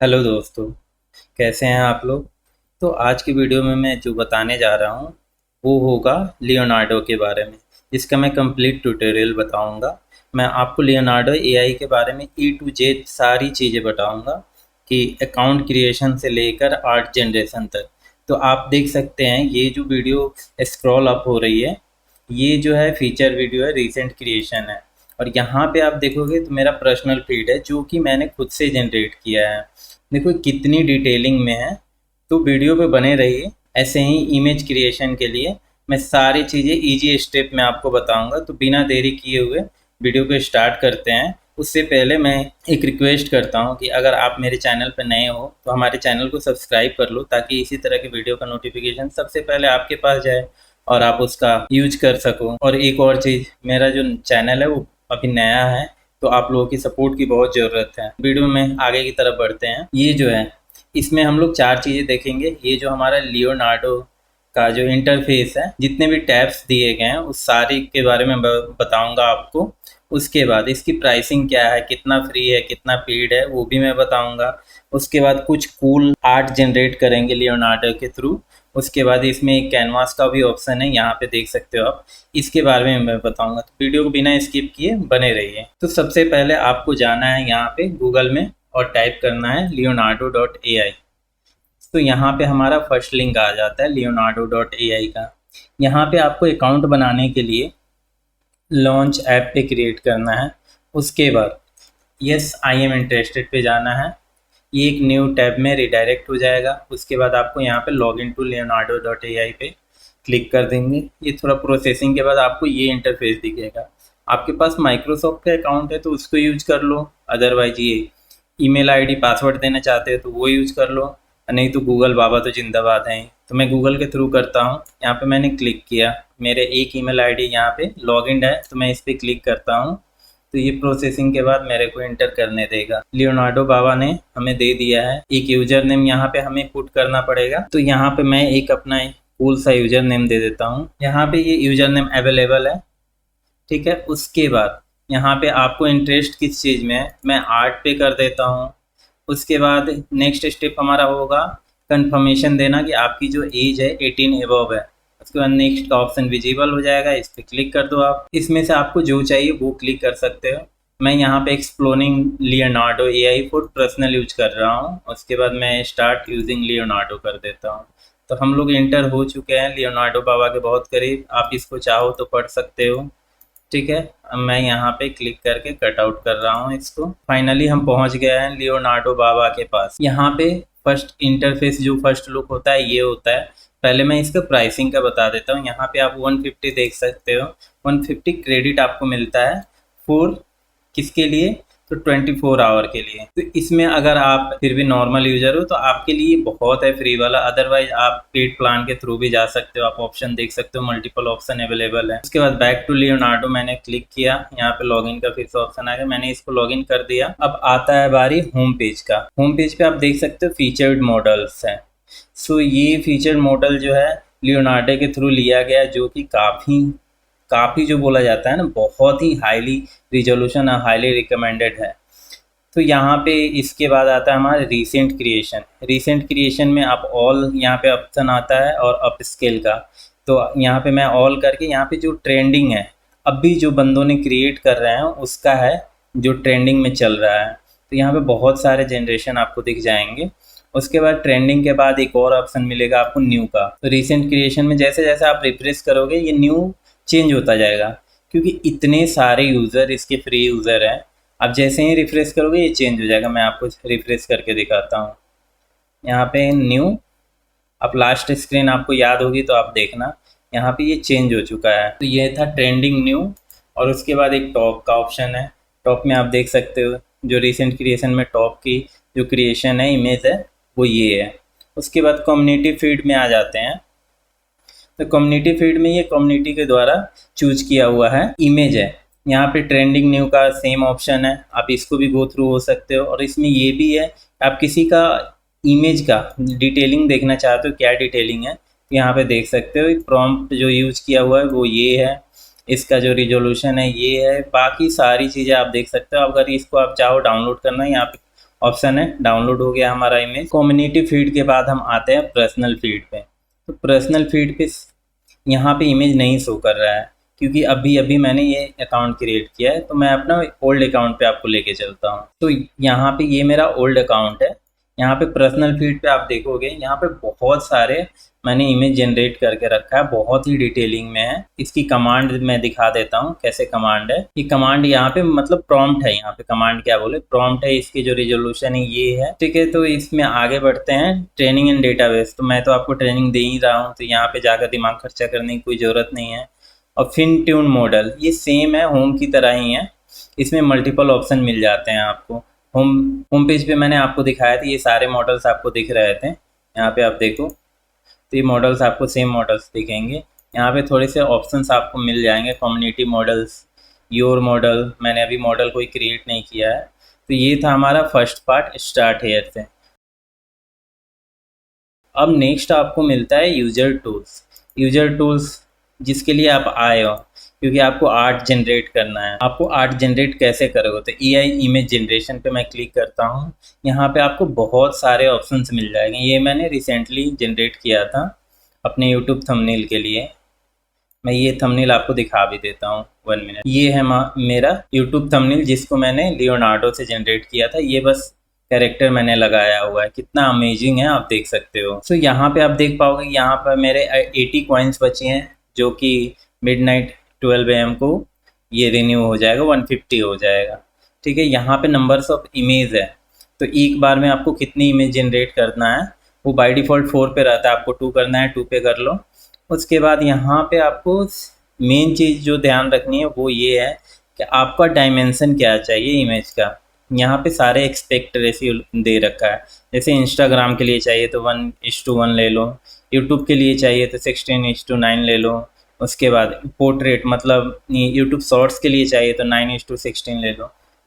Hello दोस्तों, कैसे हैं आप लोग। तो आज की वीडियो में मैं जो बताने जा रहा हूँ वो होगा लियोनार्डो के बारे में, जिसका मैं कंप्लीट ट्यूटोरियल बताऊँगा। मैं आपको लियोनार्डो एआई के बारे में ए टू जेड सारी चीज़ें बताऊँगा कि अकाउंट क्रिएशन से लेकर आर्ट जनरेशन तक। तो आप देख सकते हैं ये जो वीडियो स्क्रॉल अप हो रही है, ये जो है फीचर वीडियो है, रिसेंट क्रिएशन है। और यहाँ पे आप देखोगे तो मेरा पर्सनल फीड है जो कि मैंने खुद से जनरेट किया है। देखो कितनी डिटेलिंग में है। तो वीडियो पे बने रहिए। ऐसे ही इमेज क्रिएशन के लिए मैं सारी चीज़ें इजी स्टेप में आपको बताऊंगा। तो बिना देरी किए हुए वीडियो को स्टार्ट करते हैं। उससे पहले मैं एक रिक्वेस्ट करता हूं कि अगर आप मेरे चैनल पर नए हो तो हमारे चैनल को सब्सक्राइब कर लो, ताकि इसी तरह की वीडियो का नोटिफिकेशन सबसे पहले आपके पास जाए और आप उसका यूज कर सको। और एक और चीज़, मेरा जो चैनल है वो अभी नया है, तो आप लोगों की सपोर्ट की बहुत ज़रूरत है। वीडियो में आगे की तरफ बढ़ते हैं। ये जो है इसमें हम लोग चार चीज़ें देखेंगे। ये जो हमारा लियोनार्डो का जो इंटरफेस है, जितने भी टैब्स दिए गए हैं उस सारे के बारे में बताऊंगा आपको। उसके बाद इसकी प्राइसिंग क्या है, कितना फ्री है कितना पेड है, वो भी मैं बताऊंगा। उसके बाद कुछ कूल आर्ट जनरेट करेंगे लियोनार्डो के थ्रू। उसके बाद इसमें एक कैनवास का भी ऑप्शन है, यहाँ पे देख सकते हो आप। इसके बारे में मैं बताऊंगा, तो वीडियो को बिना स्किप किए बने रहिए। तो सबसे पहले आपको जाना है यहाँ पे गूगल में और टाइप करना है leonardo.ai। तो यहाँ पे हमारा फर्स्ट लिंक आ जाता है leonardo.ai का। यहाँ पे आपको अकाउंट बनाने के लिए लॉन्च ऐप पे क्रिएट करना है। उसके बाद यस आई एम इंटरेस्टेड पे जाना है। ये एक न्यू टैब में रिडायरेक्ट हो जाएगा। उसके बाद आपको यहाँ पे लॉग इन टू leonardo.ai पे क्लिक कर देंगे। ये थोड़ा प्रोसेसिंग के बाद आपको ये इंटरफेस दिखेगा। आपके पास माइक्रोसॉफ्ट का अकाउंट है तो उसको यूज कर लो, अदरवाइज ये ईमेल आईडी पासवर्ड देना चाहते हो तो वो यूज कर लो, नहीं तो गूगल बाबा तो जिंदाबाद हैं। तो मैं गूगल के थ्रू करता हूँ। यहाँ पे मैंने क्लिक किया, मेरे एक ईमेल आईडी यहाँ पे लॉगिन है, तो मैं इस पर क्लिक करता हूँ। तो ये प्रोसेसिंग के बाद मेरे को इंटर करने देगा। लियोनार्डो बाबा ने हमें दे दिया है। एक यूजर नेम यहाँ पे हमें पुट करना पड़ेगा। तो यहाँ पे मैं एक अपना कूल सा यूजर नेम दे देता हूँ। यहाँ पे ये यूजर नेम अवेलेबल है, ठीक है। उसके बाद यहाँ पे आपको इंटरेस्ट किस चीज़ में है, मैं आर्ट पे कर देता हूँ। उसके बाद नेक्स्ट स्टेप हमारा होगा कंफर्मेशन देना कि आपकी जो एज है 18 एबव है। उसके बाद नेक्स्ट का ऑप्शन विजिबल हो जाएगा, इस पर क्लिक कर दो। आप इसमें से आपको जो चाहिए वो क्लिक कर सकते हो। मैं यहाँ पे exploring Leonardo AI for personal use कर रहा हूँ। उसके बाद मैं स्टार्ट यूजिंग लियोनार्डो कर देता हूँ। तो हम लोग इंटर हो चुके हैं लियोनार्डो बाबा के बहुत करीब। आप इसको चाहो तो पढ़ सकते हो, ठीक है। अब मैं यहाँ पे क्लिक करके कट आउट कर रहा हूँ इसको। फाइनली हम पहुँच गए हैं लियोनार्डो बाबा के पास। यहाँ पे फर्स्ट इंटरफेस जो फर्स्ट लुक होता है ये होता है। पहले मैं इसका प्राइसिंग का बता देता हूँ। यहाँ पे आप 150 देख सकते हो। 150 क्रेडिट आपको मिलता है फॉर किसके लिए, तो 24 आवर के लिए। तो इसमें अगर आप फिर भी नॉर्मल यूजर हो तो आपके लिए बहुत है फ्री वाला, अदरवाइज आप पेड प्लान के थ्रू भी जा सकते हो। आप ऑप्शन देख सकते हो, मल्टीपल ऑप्शन अवेलेबल है। उसके बाद बैक टू लियोनार्डो मैंने क्लिक किया, यहाँ पे लॉगिन का फिर से ऑप्शन आ गया, मैंने इसको लॉगिन कर दिया। अब आता है बारी होम पेज का। होम पेज पे आप देख सकते हो फीचर्ड मॉडल्स है। सो ये फीचर्ड मॉडल जो है लियोनार्डो के थ्रू लिया गया, जो कि काफ़ी जो बोला जाता है ना, बहुत ही हाईली रिजोल्यूशन और हाईली रिकमेंडेड है। तो यहाँ पे इसके बाद आता है हमारा रीसेंट क्रिएशन। रीसेंट क्रिएशन में आप ऑल यहाँ पे ऑप्शन आता है और अप स्केल का। तो यहाँ पे मैं ऑल करके यहाँ पे जो ट्रेंडिंग है, अभी जो बंदों ने क्रिएट कर रहे हैं उसका है जो ट्रेंडिंग में चल रहा है। तो यहाँ पे बहुत सारे जनरेशन आपको दिख जाएंगे। उसके बाद ट्रेंडिंग के बाद एक और ऑप्शन मिलेगा आपको न्यू का। तो रिसेंट क्रिएशन में जैसे जैसे आप रिफ्रेश करोगे ये न्यू चेंज होता जाएगा, क्योंकि इतने सारे यूज़र इसके फ्री यूज़र हैं। आप जैसे ही रिफ्रेश करोगे ये चेंज हो जाएगा। मैं आपको रिफ्रेश करके दिखाता हूँ। यहाँ पे न्यू, अब लास्ट स्क्रीन आपको याद होगी तो आप देखना, यहाँ पे ये चेंज हो चुका है। तो ये था ट्रेंडिंग न्यू। और उसके बाद एक टॉप का ऑप्शन है। टॉप में आप देख सकते हो जो रिसेंट क्रिएशन में टॉप की जो क्रिएशन है, इमेज है, वो ये है। उसके बाद कम्युनिटी फीड में आ जाते हैं। तो कम्युनिटी फीड में ये कम्युनिटी के द्वारा चूज किया हुआ है इमेज है। यहाँ पे ट्रेंडिंग न्यू का सेम ऑप्शन है, आप इसको भी गो थ्रू हो सकते हो। और इसमें ये भी है, आप किसी का इमेज का डिटेलिंग देखना चाहते हो, क्या डिटेलिंग है, यहाँ पे देख सकते हो। प्रॉम्प्ट जो यूज किया हुआ है वो ये है, इसका जो रिजोल्यूशन है ये है, बाकी सारी चीज़ें आप देख सकते हो। अगर इसको आप चाहो डाउनलोड करना है, यहाँ पे ऑप्शन है, डाउनलोड हो गया हमारा इमेज। कम्युनिटी फीड के बाद हम आते हैं पर्सनल फीड पे। तो पर्सनल फीड पे यहाँ पे इमेज नहीं शो कर रहा है क्योंकि अभी अभी मैंने ये अकाउंट क्रिएट किया है। तो मैं अपना ओल्ड अकाउंट पे आपको लेके चलता हूँ। तो यहाँ पे ये मेरा ओल्ड अकाउंट है। यहाँ पे पर्सनल फीड पे आप देखोगे यहाँ पे बहुत सारे मैंने इमेज जनरेट करके रखा है, बहुत ही डिटेलिंग में है। इसकी कमांड मैं दिखा देता हूँ कैसे कमांड है। ये कमांड यहाँ पे मतलब प्रॉम्प्ट है, यहाँ पे कमांड क्या बोले प्रॉम्प्ट है। इसकी जो रिजोल्यूशन है ये है, ठीक है। तो इसमें आगे बढ़ते हैं, ट्रेनिंग एंड डेटाबेस। तो मैं तो आपको ट्रेनिंग दे ही रहा हूँ, तो यहाँ पे जाकर दिमाग खर्चा करने की कोई ज़रूरत नहीं है। और फिन ट्यून मॉडल ये सेम है, होम की तरह ही है। इसमें मल्टीपल ऑप्शन मिल जाते हैं आपको। होम पेज पे मैंने आपको दिखाया था, ये सारे मॉडल्स आपको दिख रहे थे। यहाँ पे आप देखो तो ये मॉडल्स आपको सेम मॉडल्स दिखेंगे। यहाँ पे थोड़े से ऑप्शंस आपको मिल जाएंगे, कम्युनिटी मॉडल्स, योर मॉडल। मैंने अभी मॉडल कोई क्रिएट नहीं किया है। तो ये था हमारा फर्स्ट पार्ट स्टार्ट हेयर से। अब नेक्स्ट आपको मिलता है यूजर टूल्स। यूजर टूल्स जिसके लिए आप आए हो, क्योंकि आपको आर्ट जनरेट करना है। आपको आर्ट जनरेट कैसे करोगे, तो एआई इमेज जनरेशन पे मैं क्लिक करता हूँ। यहाँ पे आपको बहुत सारे ऑप्शंस मिल जाएंगे। ये मैंने रिसेंटली जनरेट किया था अपने यूट्यूब थंबनेल के लिए। मैं ये थंबनेल आपको दिखा भी देता हूँ 1 मिनट। ये है मेरा यूट्यूब थंबनेल जिसको मैंने लियोनार्डो से जनरेट किया था। ये बस कैरेक्टर मैंने लगाया हुआ है, कितना अमेजिंग है आप देख सकते हो। सो यहाँ पे आप देख पाओगे, यहाँ पर मेरे 80 कॉइन्स बचे हैं जो कि मिडनाइट 12 AM को ये रिन्यू हो जाएगा, 150 हो जाएगा, ठीक है। यहाँ पे नंबर्स ऑफ इमेज है, तो एक बार में आपको कितनी इमेज जनरेट करना है, वो बाय डिफ़ॉल्ट 4 पे रहता है। आपको 2 करना है, 2 पे कर लो। उसके बाद यहाँ पे आपको मेन चीज़ जो ध्यान रखनी है वो ये है कि आपका डायमेंशन क्या चाहिए इमेज का। यहाँ पे सारे एक्सपेक्ट रेशियो दे रखा है। जैसे इंस्टाग्राम के लिए चाहिए तो 1:1 ले लो, यूट्यूब के लिए चाहिए तो 16:9 ले लो। उसके बाद पोर्ट्रेट मतलब यूट्यूब शॉर्ट्स के लिए चाहिए तो 9:16 ले लो।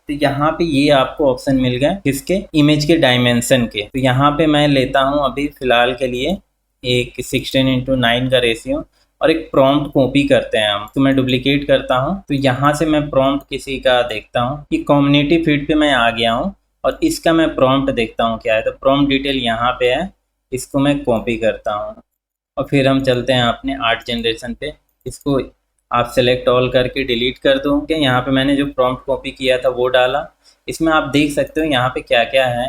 तो यहाँ पे ये आपको ऑप्शन मिल गया किसके, इमेज के डायमेंशन के। तो यहाँ पे मैं लेता हूँ अभी फ़िलहाल के लिए एक 16:9 का रेशियो, और एक प्रॉम्प्ट कॉपी करते हैं हम। तो मैं डुप्लीकेट करता हूँ। तो यहाँ से मैं प्रॉम्प्ट किसी का देखता हूँ कि कम्युनिटी फीड पे मैं आ गया हूँ, और इसका मैं प्रॉम्प्ट देखता हूँ क्या है। तो प्रॉम्प्ट डिटेल यहाँ पे है, इसको मैं कॉपी करता हूँ। और फिर हम चलते हैं अपने आर्ट जनरेशन पे। इसको आप सेलेक्ट ऑल करके डिलीट कर दो। क्या यहाँ पे मैंने जो प्रॉम्प्ट कॉपी किया था वो डाला। इसमें आप देख सकते हो यहाँ पे क्या क्या है,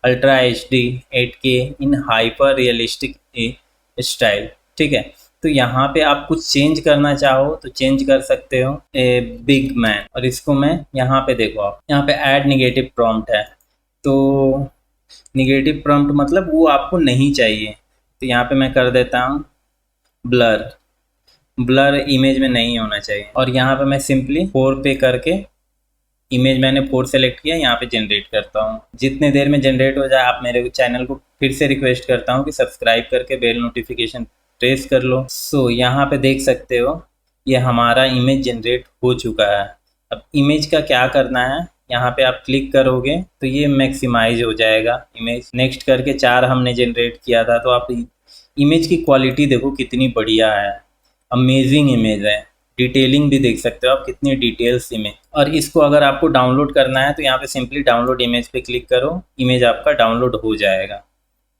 ultra HD 8K in hyper realistic style, ठीक है। तो यहाँ पे आप कुछ चेंज करना चाहो तो चेंज कर सकते हो, ए बिग मैन। और इसको मैं यहाँ पे देखो, आप यहाँ पे ऐड निगेटिव प्रॉम्प्ट है। तो निगेटिव प्रॉम्प्ट मतलब वो आपको नहीं चाहिए, तो यहाँ पे मैं कर देता हूँ ब्लर। ब्लर इमेज में नहीं होना चाहिए। और यहाँ पे मैं सिंपली 4 पे करके इमेज मैंने 4 सेलेक्ट किया, यहाँ पे जनरेट करता हूँ। जितने देर में जनरेट हो जाए, आप मेरे चैनल को फिर से रिक्वेस्ट करता हूँ कि सब्सक्राइब करके बेल नोटिफिकेशन प्रेस कर लो। सो यहाँ पे देख सकते हो ये हमारा इमेज जनरेट हो चुका है। अब इमेज का क्या करना है, यहाँ पे आप क्लिक करोगे तो ये मैक्सिमाइज हो जाएगा इमेज। नेक्स्ट करके 4 हमने जनरेट किया था। तो आप इमेज की क्वालिटी देखो कितनी बढ़िया है, अमेजिंग इमेज है। डिटेलिंग भी देख सकते हो आप, कितनी डिटेल्स इमेज। और इसको अगर आपको डाउनलोड करना है तो यहाँ पे सिंपली डाउनलोड इमेज पे क्लिक करो, इमेज आपका डाउनलोड हो जाएगा।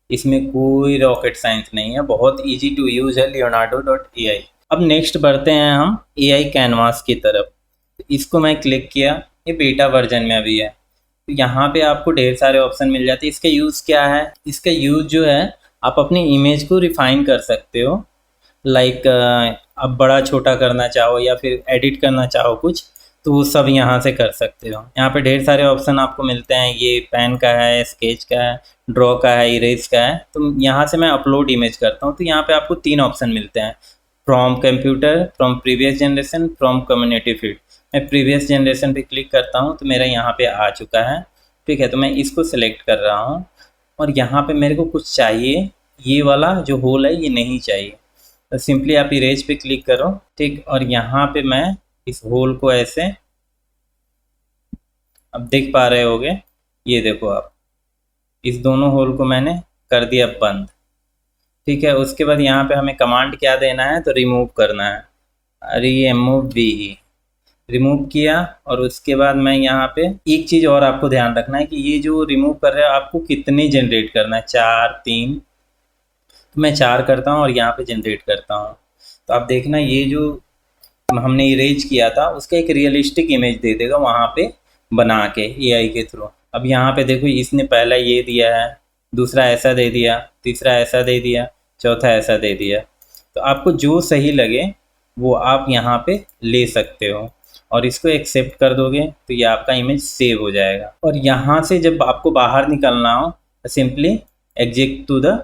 इसमें कोई रॉकेट साइंस नहीं है, बहुत इजी टू यूज है leonardo.ai। अब नेक्स्ट बढ़ते हैं हम AI कैनवास की तरफ। तो इसको मैं क्लिक किया, ये बेटा वर्जन में अभी है। तो यहाँ पे आपको ढेर सारे ऑप्शन मिल जाते हैं। इसका यूज़ क्या है, इसका यूज़ जो है आप अपनी इमेज को रिफाइन कर सकते हो। लाइक अब बड़ा छोटा करना चाहो या फिर एडिट करना चाहो कुछ, तो वो सब यहाँ से कर सकते हो। यहाँ पे ढेर सारे ऑप्शन आपको मिलते हैं। ये पेन का है, स्केच का है, ड्रॉ का है, इरेज का है। तो यहाँ से मैं अपलोड इमेज करता हूँ। तो यहाँ पे आपको 3 ऑप्शन मिलते हैं, from computer, from previous generation, from community feed. मैं प्रीवियस जनरेशन पे क्लिक करता हूँ तो मेरा यहाँ पे आ चुका है, ठीक है। तो मैं इसको सिलेक्ट कर रहा हूँ, और यहाँ पे मेरे को कुछ चाहिए, ये वाला जो होल है ये नहीं चाहिए। तो सिंपली आप इरेज पे क्लिक करो, ठीक। और यहाँ पे मैं इस होल को ऐसे, अब देख पा रहे होगे, ये देखो आप, इस दोनों होल को मैंने कर दिया बंद, ठीक है। उसके बाद यहाँ पे हमें कमांड क्या देना है, तो रिमूव करना है, रिमूव भी। रिमूव किया और उसके बाद मैं यहाँ पे एक चीज़ और आपको ध्यान रखना है कि ये जो रिमूव कर रहे हो आपको कितने जनरेट करना है, 4 3, तो मैं 4 करता हूँ और यहाँ पे जनरेट करता हूँ। तो आप देखना ये जो हमने इरेज किया था उसका एक रियलिस्टिक इमेज दे देगा वहाँ पे बना के एआई के थ्रू। अब यहाँ पे देखो इसने पहला ये दिया है, दूसरा ऐसा दे दिया, तीसरा ऐसा दे दिया, चौथा ऐसा दे दिया। तो आपको जो सही लगे वो आप यहाँ पे ले सकते हो और इसको एक्सेप्ट कर दोगे तो ये आपका इमेज सेव हो जाएगा। और यहाँ से जब आपको बाहर निकलना हो simply exit to the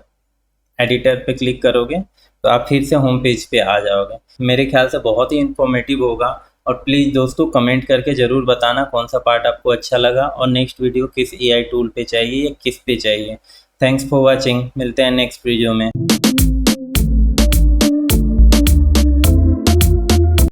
editor पे क्लिक करोगे तो आप फिर से होम पेज पे आ जाओगे। मेरे ख्याल से बहुत ही इन्फॉर्मेटिव होगा और प्लीज़ दोस्तों कमेंट करके ज़रूर बताना कौन सा पार्ट आपको अच्छा लगा और नेक्स्ट वीडियो किस एआई टूल पे चाहिए या किस पे चाहिए। थैंक्स फॉर वॉचिंग, मिलते हैं नेक्स्ट वीडियो में।